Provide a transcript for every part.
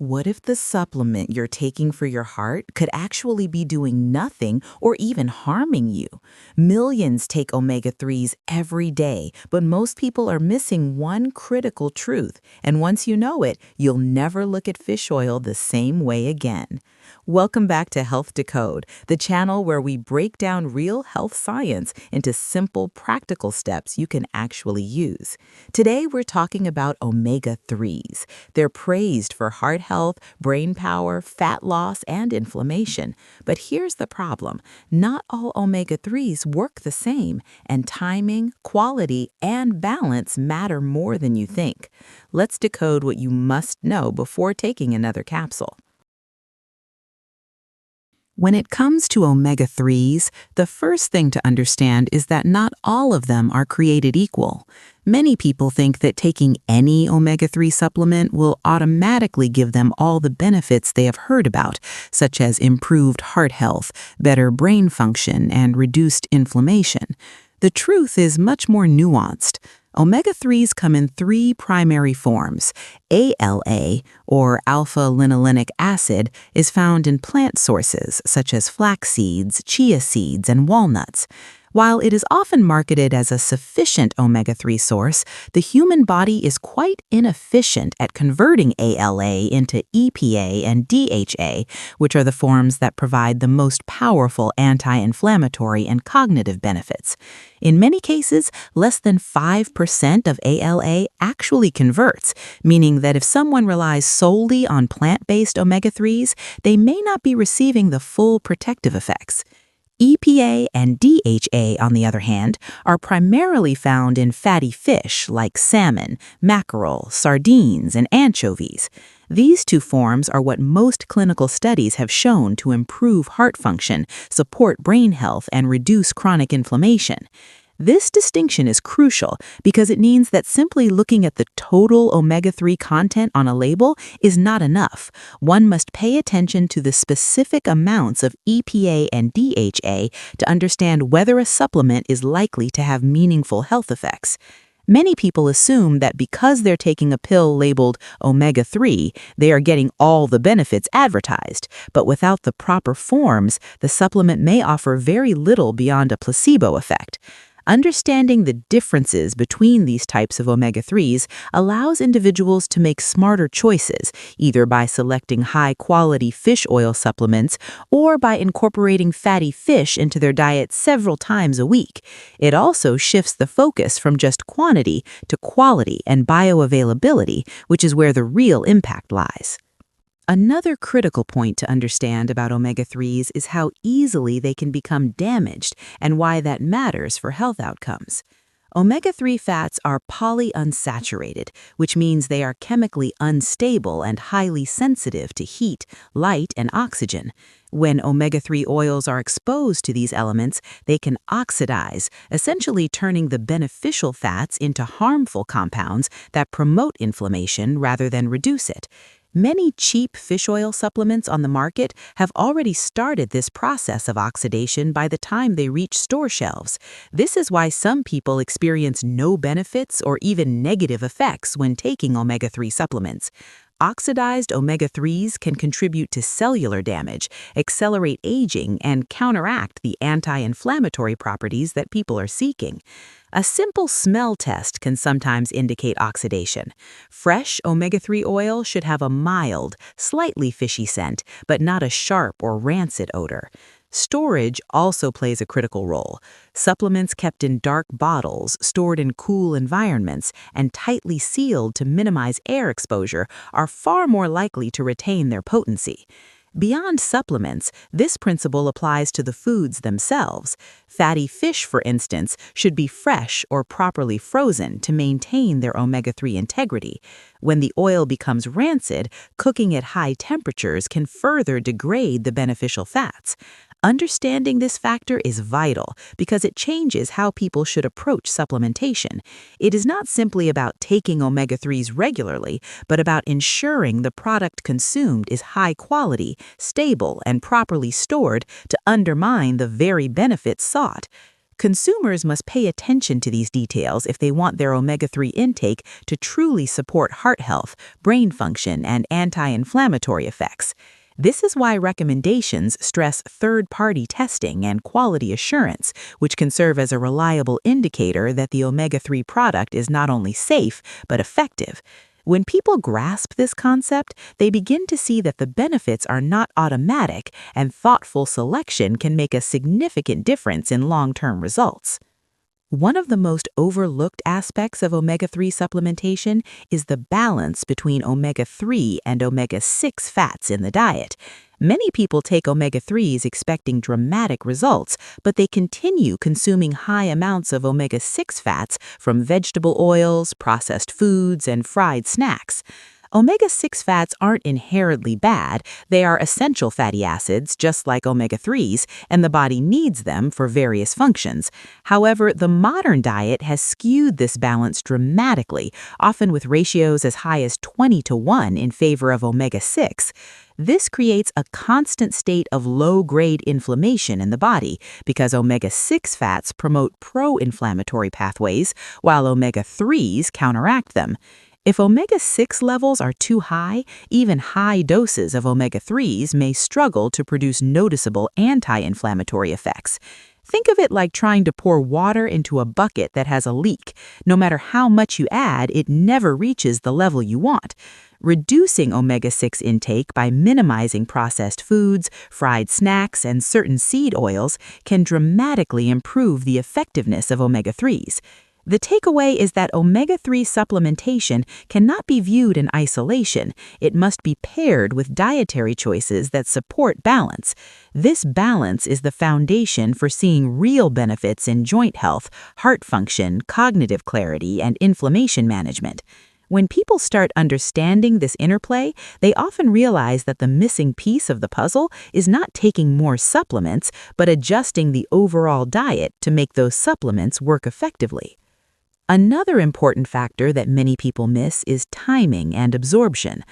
What if the supplement you're taking for your heart could actually be doing nothing or even harming you? Millions take omega-3s every day, but most people are missing one critical truth. And once you know it, you'll never look at fish oil the same way again. Welcome back to Health Decode, the channel where we break down real health science into simple, practical steps you can actually use. Today, we're talking about omega-3s. They're praised for heart health, brain power, fat loss, and inflammation. But here's the problem. Not all omega-3s work the same, and timing, quality, and balance matter more than you think. Let's decode what you must know before taking another capsule. When it comes to omega-3s, the first thing to understand is that not all of them are created equal. Many people think that taking any omega-3 supplement will automatically give them all the benefits they have heard about, such as improved heart health, better brain function, and reduced inflammation. The truth is much more nuanced. Omega-3s come in three primary forms. ALA, or alpha-linolenic acid, is found in plant sources such as flax seeds, chia seeds, and walnuts. While it is often marketed as a sufficient omega-3 source, the human body is quite inefficient at converting ALA into EPA and DHA, which are the forms that provide the most powerful anti-inflammatory and cognitive benefits. In many cases, less than 5% of ALA actually converts, meaning that if someone relies solely on plant-based omega-3s, they may not be receiving the full protective effects. EPA and DHA, on the other hand, are primarily found in fatty fish like salmon, mackerel, sardines, and anchovies. These two forms are what most clinical studies have shown to improve heart function, support brain health, and reduce chronic inflammation. This distinction is crucial because it means that simply looking at the total omega-3 content on a label is not enough. One must pay attention to the specific amounts of EPA and DHA to understand whether a supplement is likely to have meaningful health effects. Many people assume that because they're taking a pill labeled omega-3, they are getting all the benefits advertised. But without the proper forms, the supplement may offer very little beyond a placebo effect. Understanding the differences between these types of omega-3s allows individuals to make smarter choices, either by selecting high-quality fish oil supplements or by incorporating fatty fish into their diet several times a week. It also shifts the focus from just quantity to quality and bioavailability, which is where the real impact lies. Another critical point to understand about omega-3s is how easily they can become damaged and why that matters for health outcomes. Omega-3 fats are polyunsaturated, which means they are chemically unstable and highly sensitive to heat, light, and oxygen. When omega-3 oils are exposed to these elements, they can oxidize, essentially turning the beneficial fats into harmful compounds that promote inflammation rather than reduce it. Many cheap fish oil supplements on the market have already started this process of oxidation by the time they reach store shelves. This is why some people experience no benefits or even negative effects when taking omega-3 supplements. Oxidized omega-3s can contribute to cellular damage, accelerate aging, and counteract the anti-inflammatory properties that people are seeking. A simple smell test can sometimes indicate oxidation. Fresh omega-3 oil should have a mild, slightly fishy scent, but not a sharp or rancid odor. Storage also plays a critical role. Supplements kept in dark bottles, stored in cool environments, and tightly sealed to minimize air exposure are far more likely to retain their potency. Beyond supplements, this principle applies to the foods themselves. Fatty fish, for instance, should be fresh or properly frozen to maintain their omega-3 integrity. When the oil becomes rancid, cooking at high temperatures can further degrade the beneficial fats. Understanding this factor is vital because it changes how people should approach supplementation. It is not simply about taking omega-3s regularly, but about ensuring the product consumed is high quality, stable, and properly stored to undermine the very benefits sought. Consumers must pay attention to these details if they want their omega-3 intake to truly support heart health, brain function, and anti-inflammatory effects. This is why recommendations stress third-party testing and quality assurance, which can serve as a reliable indicator that the omega-3 product is not only safe, but effective. When people grasp this concept, they begin to see that the benefits are not automatic, and thoughtful selection can make a significant difference in long-term results. One of the most overlooked aspects of omega-3 supplementation is the balance between omega-3 and omega-6 fats in the diet. Many people take omega-3s expecting dramatic results, but they continue consuming high amounts of omega-6 fats from vegetable oils, processed foods, and fried snacks. Omega-6 fats aren't inherently bad. They are essential fatty acids, just like omega-3s, and the body needs them for various functions. However, the modern diet has skewed this balance dramatically, often with ratios as high as 20-1 in favor of omega-6. This creates a constant state of low-grade inflammation in the body because omega-6 fats promote pro-inflammatory pathways, while omega-3s counteract them. If omega-6 levels are too high, even high doses of omega-3s may struggle to produce noticeable anti-inflammatory effects. Think of it like trying to pour water into a bucket that has a leak. No matter how much you add, it never reaches the level you want. Reducing omega-6 intake by minimizing processed foods, fried snacks, and certain seed oils can dramatically improve the effectiveness of omega-3s. The takeaway is that omega-3 supplementation cannot be viewed in isolation. It must be paired with dietary choices that support balance. This balance is the foundation for seeing real benefits in joint health, heart function, cognitive clarity, and inflammation management. When people start understanding this interplay, they often realize that the missing piece of the puzzle is not taking more supplements, but adjusting the overall diet to make those supplements work effectively. Another important factor that many people miss is timing and absorption.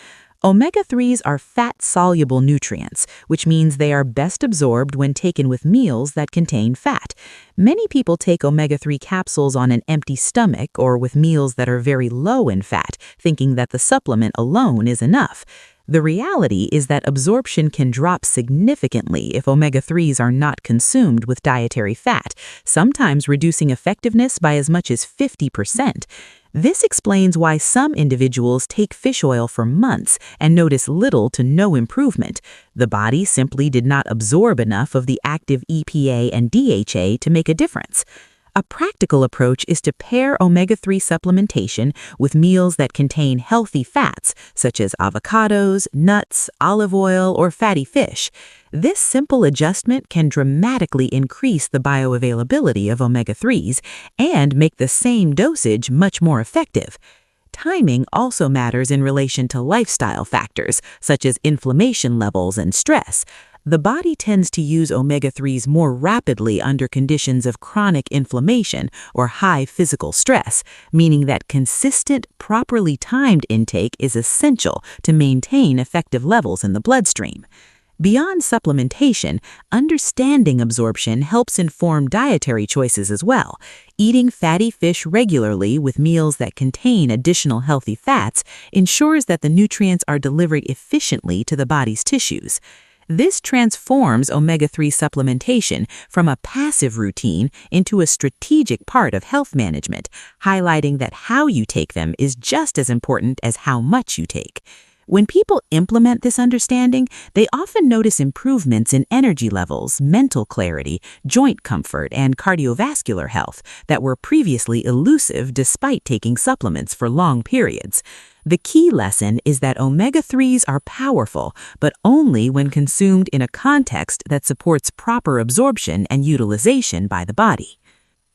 Omega-3s are fat-soluble nutrients, which means they are best absorbed when taken with meals that contain fat. Many people take omega-3 capsules on an empty stomach or with meals that are very low in fat, thinking that the supplement alone is enough. The reality is that absorption can drop significantly if omega-3s are not consumed with dietary fat, sometimes reducing effectiveness by as much as 50%. This explains why some individuals take fish oil for months and notice little to no improvement. The body simply did not absorb enough of the active EPA and DHA to make a difference. A practical approach is to pair omega-3 supplementation with meals that contain healthy fats, such as avocados, nuts, olive oil, or fatty fish. This simple adjustment can dramatically increase the bioavailability of omega-3s and make the same dosage much more effective. Timing also matters in relation to lifestyle factors, such as inflammation levels and stress. The body tends to use omega-3s more rapidly under conditions of chronic inflammation or high physical stress, meaning that consistent, properly timed intake is essential to maintain effective levels in the bloodstream. Beyond supplementation, understanding absorption helps inform dietary choices as well. Eating fatty fish regularly with meals that contain additional healthy fats ensures that the nutrients are delivered efficiently to the body's tissues. This transforms omega-3 supplementation from a passive routine into a strategic part of health management, highlighting that how you take them is just as important as how much you take. When people implement this understanding, they often notice improvements in energy levels, mental clarity, joint comfort, and cardiovascular health that were previously elusive despite taking supplements for long periods. The key lesson is that omega-3s are powerful, but only when consumed in a context that supports proper absorption and utilization by the body.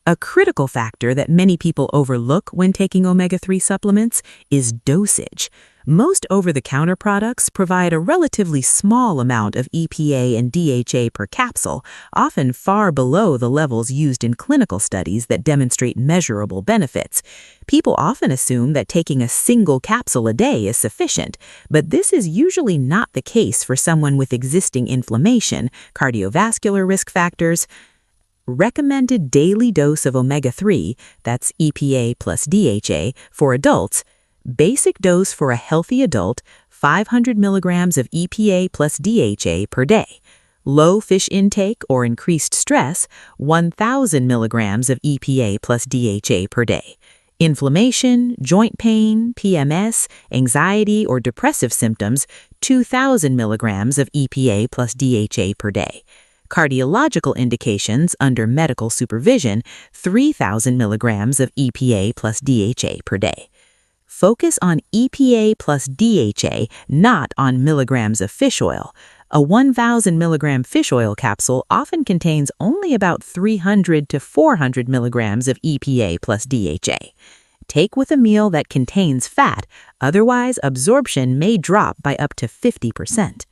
A critical factor that many people overlook when taking omega-3 supplements is dosage. Most over-the-counter products provide a relatively small amount of EPA and DHA per capsule, often far below the levels used in clinical studies that demonstrate measurable benefits. People often assume that taking a single capsule a day is sufficient, but this is usually not the case for someone with existing inflammation, cardiovascular risk factors, Recommended daily dose of omega-3, that's EPA plus DHA, for adults. Basic dose for a healthy adult, 500 milligrams of EPA plus DHA per day. Low fish intake or increased stress, 1,000 milligrams of EPA plus DHA per day. Inflammation, joint pain, PMS, anxiety, or depressive symptoms, 2,000 milligrams of EPA plus DHA per day. Cardiological indications under medical supervision, 3,000 milligrams of EPA plus DHA per day. Focus on EPA plus DHA, not on milligrams of fish oil. A 1,000 milligram fish oil capsule often contains only about 300 to 400 milligrams of EPA plus DHA. Take with a meal that contains fat, otherwise absorption may drop by up to 50%.